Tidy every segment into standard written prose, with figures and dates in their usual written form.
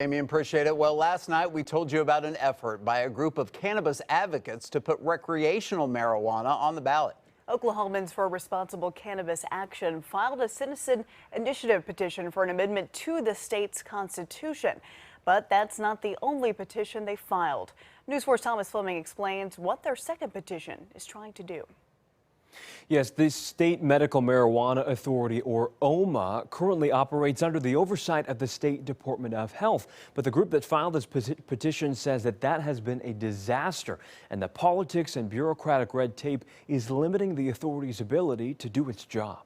Amy, appreciate it. Well, last night we told you about an effort by a group of cannabis advocates to put recreational marijuana on the ballot. Oklahomans for Responsible Cannabis Action filed a citizen initiative petition for an amendment to the state's constitution. But that's not the only petition they filed. News 4's Thomas Fleming explains what their second petition is trying to do. Yes, the State Medical Marijuana Authority, or OMA, currently operates under the oversight of the State Department of Health. But the group that filed this petition says that has been a disaster, and the politics and bureaucratic red tape is limiting the authority's ability to do its job.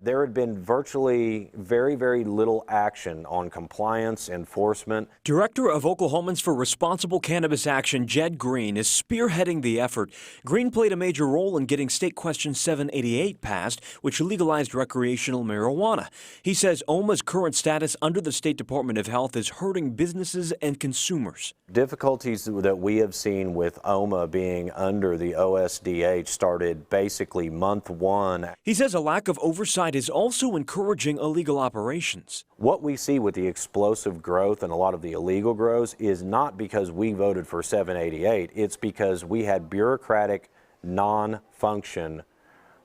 There had been virtually very little action on compliance enforcement. Director of Oklahomans for Responsible Cannabis Action, Jed Green, is spearheading the effort. Green played a major role in getting State Question 788 passed, which legalized recreational marijuana. He says OMA's current status under the State Department of Health is hurting businesses and consumers. Difficulties that we have seen with OMA being under the OSDH started basically month one. He says a lack of oversight is also encouraging illegal operations. What we see with the explosive growth and a lot of the illegal growth is not because we voted for 788, it's because we had bureaucratic non-function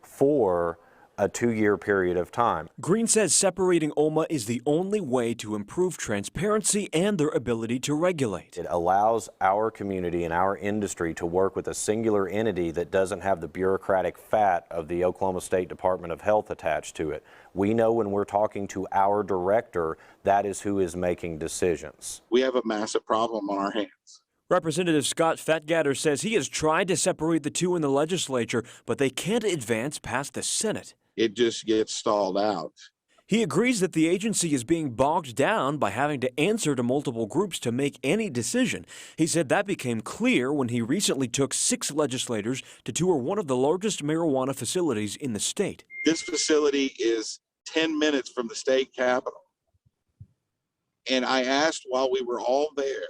for a 2-year period of time. Green says separating OMA is the only way to improve transparency and their ability to regulate. It allows our community and our industry to work with a singular entity that doesn't have the bureaucratic fat of the Oklahoma State Department of Health attached to it. We know when we're talking to our director, that is who is making decisions. We have a massive problem on our hands. Representative Scott Fettgatter says he has tried to separate the two in the legislature, but they can't advance past the Senate. It just gets stalled out. He agrees that the agency is being bogged down by having to answer to multiple groups to make any decision. He said that became clear when he recently took 6 legislators to tour one of the largest marijuana facilities in the state. This facility is 10 minutes from the state capitol. And I asked while we were all there,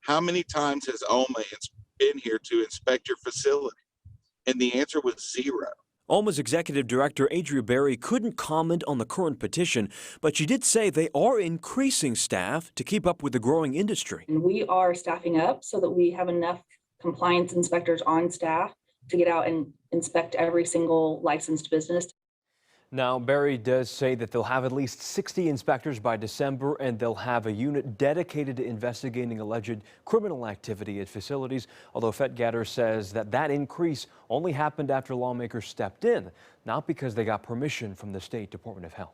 how many times has OMA been here to inspect your facility? And the answer was 0. OMA's executive director, Adria Berry, couldn't comment on the current petition, but she did say they are increasing staff to keep up with the growing industry. And we are staffing up so that we have enough compliance inspectors on staff to get out and inspect every single licensed business. Now, Berry does say that they'll have at least 60 inspectors by December, and they'll have a unit dedicated to investigating alleged criminal activity at facilities, although Fettgatter says that increase only happened after lawmakers stepped in, not because they got permission from the State Department of Health.